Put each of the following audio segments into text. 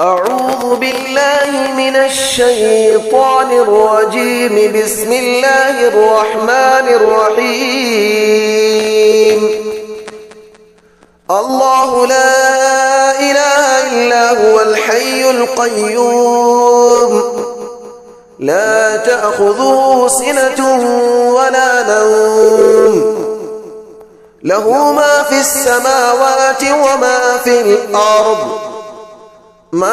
أعوذ بالله من الشيطان الرجيم. بسم الله الرحمن الرحيم. الله لا إله إلا هو الحي القيوم، لا تأخذه سنة ولا نوم، له ما في السماوات وما في الأرض. من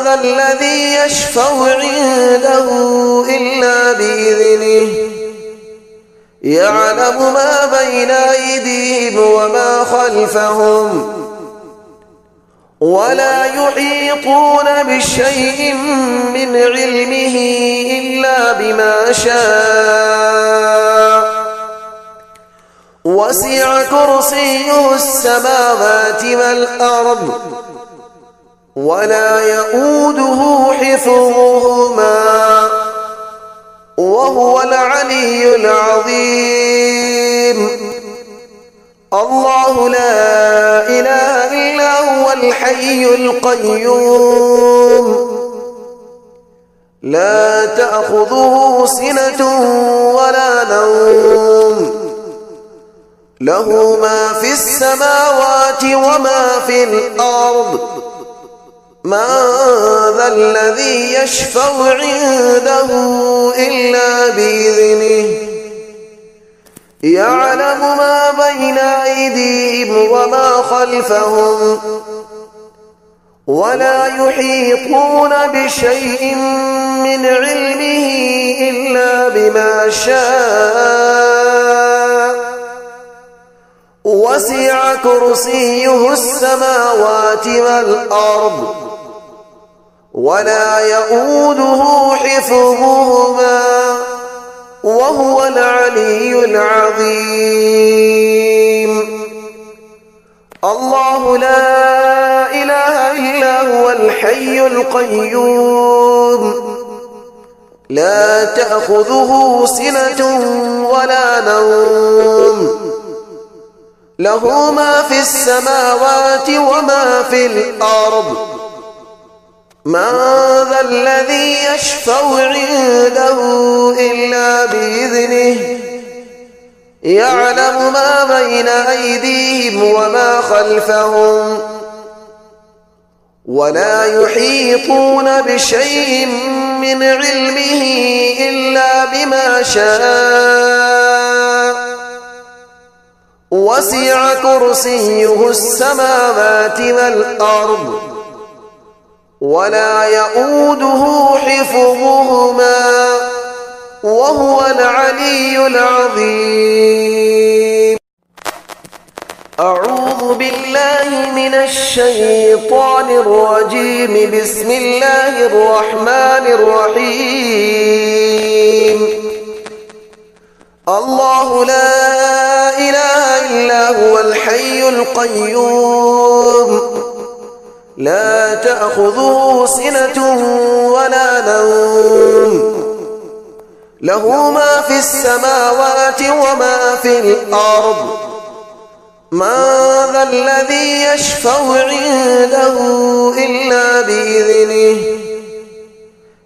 ذا الذي يشفع عنده إلا بإذنه، يعلم ما بين أيديهم وما خلفهم، ولا يحيطون بشيء من علمه إلا بما شاء. وسع كرسيه السماوات والأرض، ولا يؤوده حفظهما، وهو العلي العظيم. الله لا إله إلا هو الحي القيوم، لا تأخذه سنة ولا نوم، له ما في السماوات وما في الأرض. من ذا الذي يشفع عنده إلا بإذنه، يعلم ما بين أيديهم وما خلفهم، ولا يحيطون بشيء من علمه إلا بما شاء. وسع كرسيه السماوات والأرض، ولا يؤوده حفظهما، وهو العلي العظيم. الله لا إله إلا هو الحي القيوم، لا تأخذه سنة ولا نوم، له ما في السماوات وما في الأرض. من ذا الذي يشفع عنده إلا بإذنه، يعلم ما بين أيديهم وما خلفهم، ولا يحيطون بشيء من علمه إلا بما شاء. وسع كرسيه السماوات والأرض، ولا يؤوده حفظهما، وهو العلي العظيم. أعوذ بالله من الشيطان الرجيم. بسم الله الرحمن الرحيم. الله لا إله إلا هو الحي القيوم، لا تأخذه سنة ولا نوم، له ما في السماوات وما في الأرض. من ذا الذي يشفع عنده إلا بإذنه،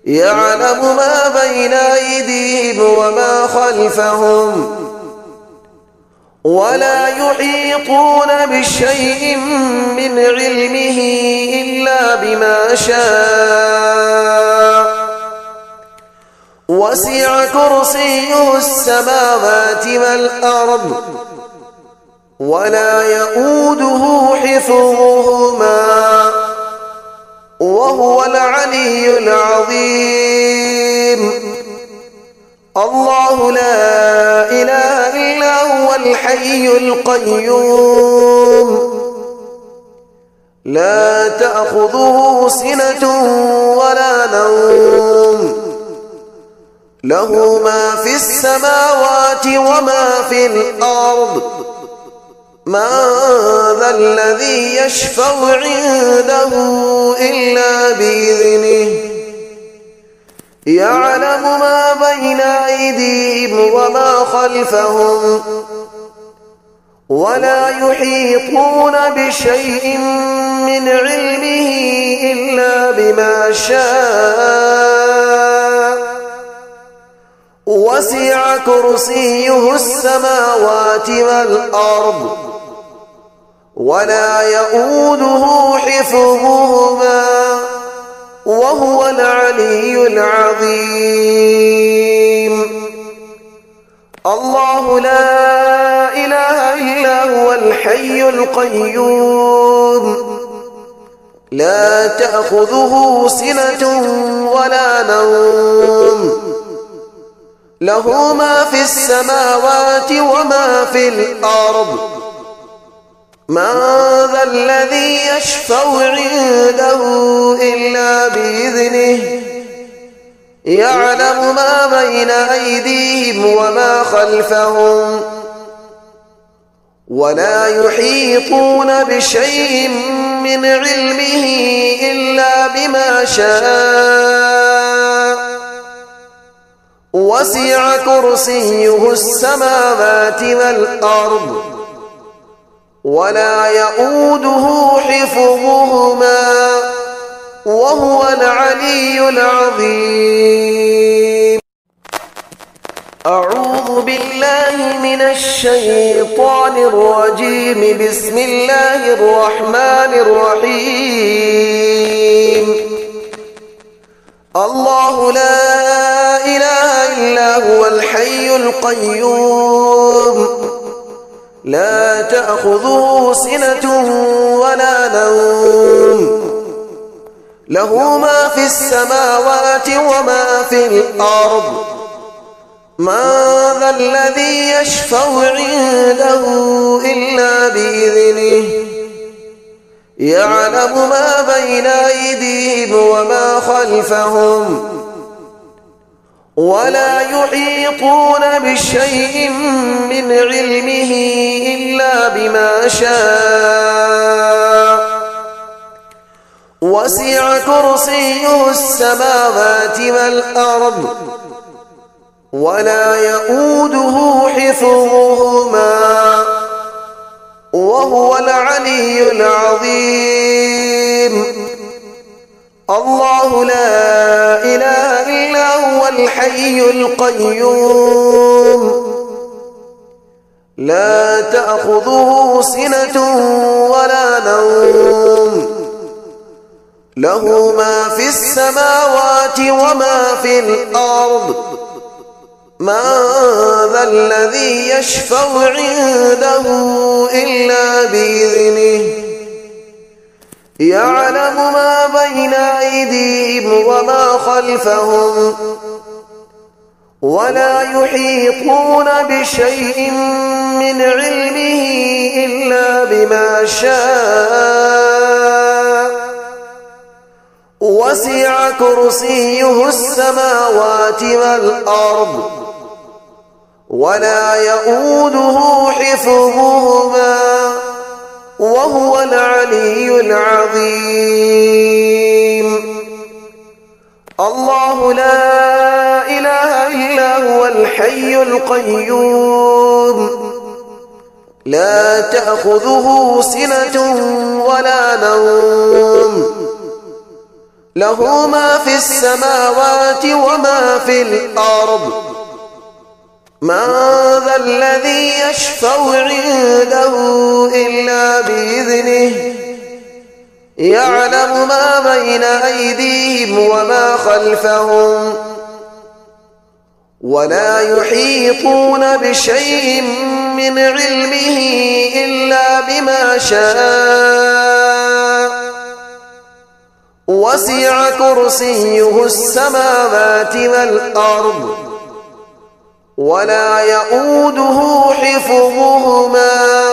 يعلم ما بين أيديهم وما خلفهم، ولا يحيطون بشيء من علمه إلا بما شاء. وسع كرسيه السماوات والأرض، ولا يؤوده حفظهما، وهو العلي العظيم. الله لا إله إلا هو الحي القيوم، لا تأخذه سنة ولا نوم، له ما في السماوات وما في الأرض. من ذا الذي يشفع عنده إلا بإذنه، يعلم ما بين أيديهم وما خلفهم، ولا يحيطون بشيء من علمه إلا بما شاء وسع كرسيه السماوات والأرض ولا يؤوده حفظهما وهو العلي العظيم. الله لا إله إلا هو الحي القيوم لا تأخذه سنة ولا نوم له ما في السماوات وما في الأرض من ذا الذي يشفع عنده إلا بإذنه يعلم ما بين أيديهم وما خلفهم ولا يحيطون بشيء من علمه إلا بما شاء وسع كرسيه السماوات والأرض ولا يؤوده حفظهما وهو العلي العظيم. أعوذ بالله من الشيطان الرجيم. بسم الله الرحمن الرحيم. الله لا إله إلا هو الحي القيوم لا تأخذه سنة ولا نوم له ما في السماوات وما في الأرض من ذا الذي يشفع عنده إلا بإذنه يعلم ما بين أيديهم وما خلفهم ولا يحيطون بشيء من علمه إلا بما شاء وسع كرسيه السماوات والأرض ولا يؤوده حفظهما وهو العلي العظيم. الله لا إله إلا هو الحي القيوم لا تأخذه سنة ولا نوم له ما في السماوات وما في الأرض من ذا الذي يشفع عنده إلا بإذنه يعلم ما بين أيديهم وما خلفهم ولا يحيطون بشيء من علمه إلا بما شاء وسع كرسيه السماوات والأرض ولا يؤوده حفظهما وهو العلي العظيم. الله لا إله إلا هو الحي القيوم لا تأخذه سنة ولا نوم له ما في السماوات وما في الأرض من ذا الذي يشفع عنده إلا بإذنه يعلم ما بين أيديهم وما خلفهم ولا يحيطون بشيء من علمه إلا بما شاء وسع كرسيه السماوات والأرض ولا يؤوده حفظهما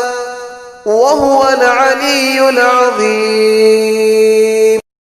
وهو العلي العظيم.